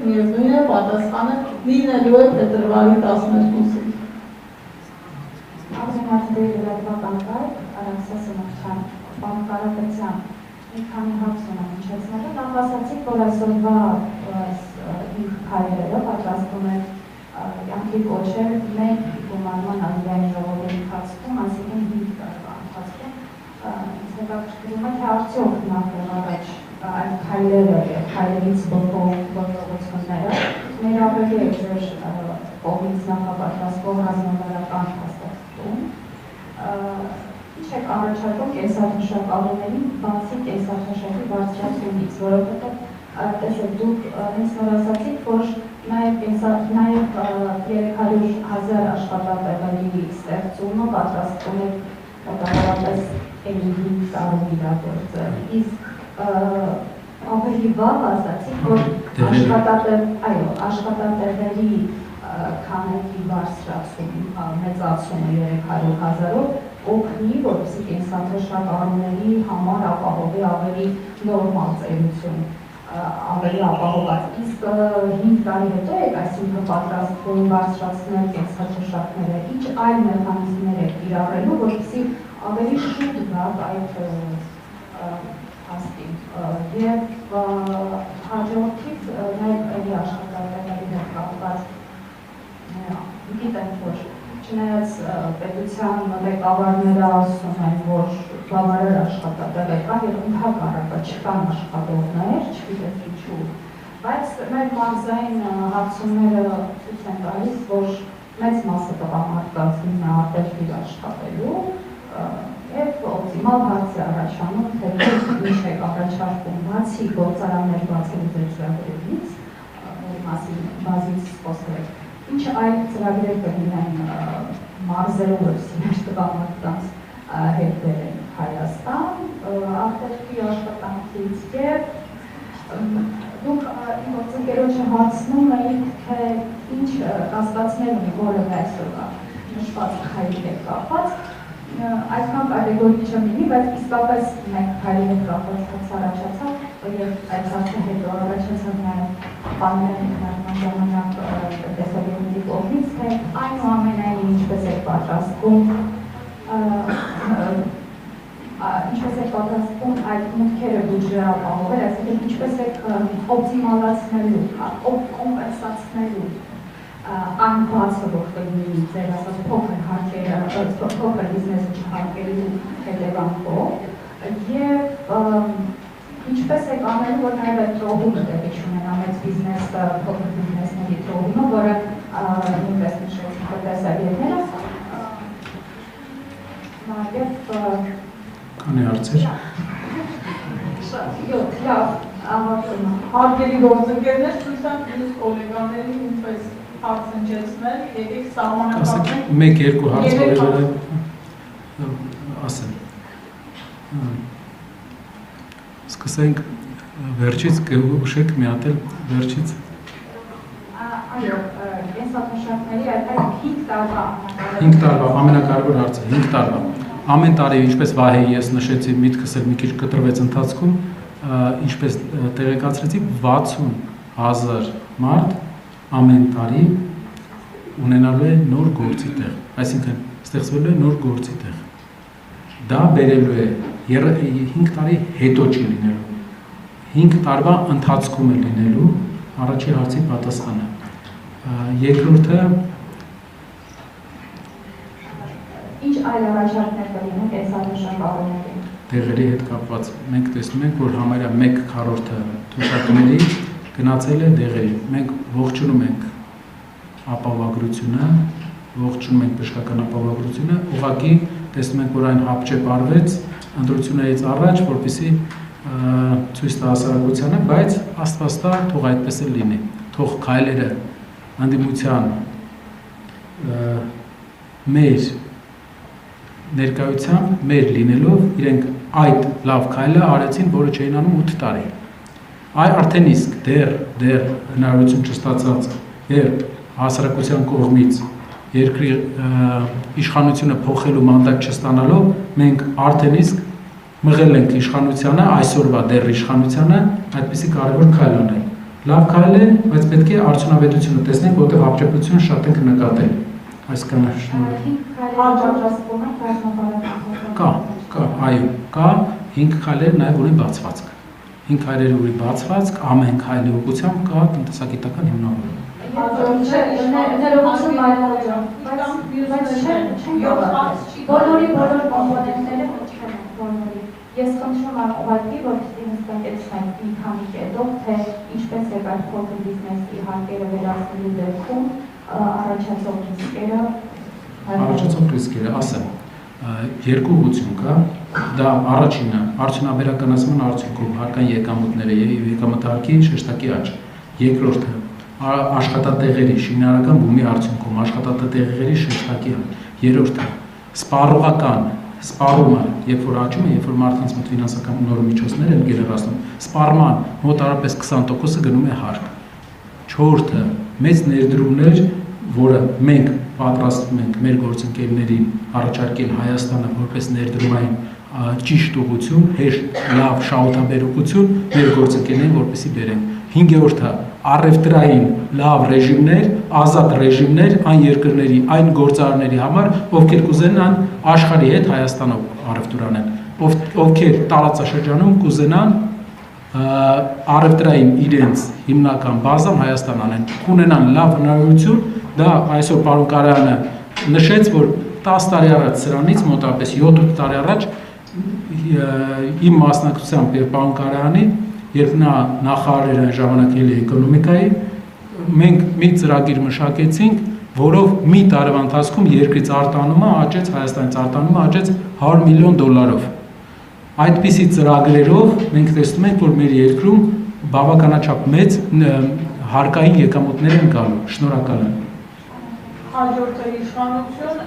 Միևնույն է պատասխանը լինելու է փետրվարի 12-ին։ Աղջամարտի լրատվական կայք Սասունովյան բանկարապետյան մի քանի հարց ունեմ հնչեցնելու, նախ ասացիք, որ այսօրվա 5 քայլերը պատրաստում է կյանքի կոչել մեկ գումարման ազգային ժողովի ընթացքում, այսինքն 5 տարվա ընթացքում, ինձ հետաքրքրում է, թե արդյոք նախ առաջ այդ քայլերը եւ քայլերից գործողությունները ներառվել է ձեր կողմից նախապատրաստվող ռազմավարական հաստատում, ինչ եք առաջարկում կենսաթշակալուներին բացի կենսաթշակի բարձրացումից, որովհետեւ տեսեք դուք հենց նոր ասացիք, որ նաև 300,000 աշխատատեղերի ստեղծումը պատրաստվում է կատարապես 5 տարում իրագործել, իսկ ավելի վաղ ասացիք, որ աշխատատեղերի քանակի բարձրացում, մեծացումը 300,000-ով օգնի, որպեսզի կենսաթշակալուների համար ապահովի ավելի նորմալ ծերություն, ավելի ապահոված։ Իսկ 5 տարի հետո եք այսինքն պատրաստվում բարձրացնել կենսաթշակները, ինչ այլ մեխանիզմներ եք կիրառելու, որպեսզի ավելի շուտ գաք այդ հաստին եւ հաջորդիվ նաեւ էլի աշխատատեղերի հետ կապված գիտենք, որ չնայած պետության ղեկավարները ասում են, որ բավարար աշխատատեղեր կա եւ ընդհանրապես չկան աշխատողներ, չգիտես ինչու, բայց մեր մարզային հարցումները ցույց են տալիս, որ մեծ մասը տղամարդկանց հիմնարդեր աշխատելու եւ օպտիմալ հարց է առաջանում, թե ինչ է առաջարկում բացի գործարաններ բացելու ծրագրերից, որի մասին բազից խոսել եք, ինչ այլ ծրագրեր կլինեն մարզերով մեր տղամարդկանց հետ բերեն Հայաստան, արտերկրի աշխատանքից եւ դուք իմ գործընկերոջը հարցնում էիք, թե ինչ կասկածներ ունի որևէ այսօրվա նշված քայլի հետ կապված, այդքան կատեգորիկ չեմ լինի, բայց իսկապես մեկ քայլի հետ կապված հարց առաջացավ եւ այդ հարցը հետո առաջացավ նաեւ բանային ժամանակ տեսակետի կողմից, թե այնուամենայնիվ ինչպես է պատրաստվում այդ մուտքերը բյուջեի ապահովել, այսինքն ինչպես եք օպտիմալացնելու, կոմպենսացնելու այն բացը, որ կլինի ձեր ասած փոքր հարկերը, փոքր բիզնեսը չհարկելու հետևանքով եւ ինչպես եք անելու, որ նաեւ այդ տրոհումը տեղի չունենա մեծ բիզնեսը, փոքր բիզնեսների տրոհումը, որը նույնպես նշեցիք տեսակետները եւ Քանի հարցեր։ Լավ, ավարտում։ Հարգելի գործընկերներ, ցույց տամ ինձ գոլեգաներին ինչպես հարց հնչեցնել, եկեք սահմանափակենք։ 1-2 հարց որևէ ասեմ։ Սկսենք վերջից, կուշեք մի հատ էլ վերջից։ Այո, կենսաթշակների այդ 5 տարվա 5 տարվա ամենակարևոր հարցը 5 տարվա ամեն տարի ինչպես Վահեի ես նշեցի միտքս էլ մի քիչ կտրվեց ընթացքում ինչպես տեղեկացրեցի 60,000 մարդ ամեն տարի ունենալու է նոր գործի տեղ այսինքն ստեղծվելու է նոր գործի տեղ դա բերելու է 5 տարի հետո չի լինելու 5 տարվա ընթացքում է լինելու առաջի հարցի պատասխանը երկրորդը Ինչ այլ առաջարկներ կլինեն կենսաթշակալուներին տեղերի հետ կապված մենք տեսնում ենք որ համարյա 1/4-ը թոշակների գնացել է դեղերի մենք ողջունում ենք ապահովագրությունը ողջունում ենք բժշկական ապահովագրությունը ուղղակի տեսնում ենք որ այն հապճեպ արվեց ընտրություններից առաջ որպեսզի ցույց տա հասարակությանը բայց աստված տա թող այդպես էլ լինի թող քայլերը անդիմության մեր ներկայությամբ մեր լինելով իրենք այդ լավ քայլը արեցին, որը չէին անում 8 տարի։ Այ արդեն իսկ դեռ հնարավորություն չստացած դեռ հասարակության կողմից երկրի իշխանությունը փոխելու մանդատ չստանալով մենք արդեն իսկ մղել ենք իշխանությանը, այսօրվա դեռ իշխանությանը այդպիսի կարևոր քայլ անել։ Լավ քայլ է, բայց պետք է արդյունավետությունը տեսնենք, որտեղ ապճեպությունը շատ ենք նկատել։ Այսքան է շնորհակալ։ Կա, այո, կա 5 քայլեր նաև ունի բացվածք։ 5 քայլերի ունի բացվածք, ամեն քայլի ուղղությամբ կա տնտեսագիտական հիմնավորում։ Բոլոր կոմպոնենտները ես խնդրում եմ ուղղակի, որ հստակեցնենք մի քանի կետով, թե ինչպես է այդ փոքր բիզնեսի հարկերը վերացնելու դեպքում առաջացող ռիսկերը։ Առաջացող ռիսկերը, ասեմ, երկու ուղղություն կա, դա առաջինը արդյունաբերականացման արդյունքում հարկային եկամուտները եւ եկամտահարկի շեշտակի աճ։ Երկրորդը աշխատատեղերի շինարարական բումի արդյունքում աշխատատեղերի շեշտակի աճ։ Երրորդը սպառողական սպառումը, երբ որ աճում է, երբ որ մարդկանց մոտ ֆինանսական նոր միջոցներ են գերերացնում, սպառման մոտարապես 20%-ը գնում է հարկ։ Չորրորդը մեծ ներդրումներ, որը մենք պատրաստվում ենք մեր գործընկերներին առաջարկել Հայաստանը որպես ներդրումային ճիշտ ուղղություն, հեշտ, լավ շահութաբերություն մեր գործընկերներին որպեսզի բերենք։ Հինգերորդը առևտրային լավ ռեժիմներ, ազատ ռեժիմներ այն երկրների, այն գործարարների համար, ովքեր կուզենան աշխարհի հետ Հայաստանով առևտուր անեն, ովքեր տարածաշրջանում կուզենան առևտրային իրենց հիմնական բազան Հայաստան անեն, կունենան լավ հնարավորություն, դա այսօր պարոն Կարայանը նշեց, որ 10 տարի առաջ սրանից մոտավորապես 7-8 տարի առաջ իմ մասնակցությամբ եւ պարոն Կարայանի, երբ նա նախարար էր այն ժամանակ ելի էկոնոմիկայի, մենք մի ծրագիր մշակեցինք, որով մի տարվա ընթացքում երկրից արտանումը աճեց, Հայաստանից արտանումը աճեց $100 միլիոն։ Այդպիսի ծրագրերով մենք տեսնում ենք, որ մեր երկրում բավականաչափ մեծ հարկային եկամուտներ են գալու։ Շնորհակալ եմ։ Հաջորդը իշխանություն,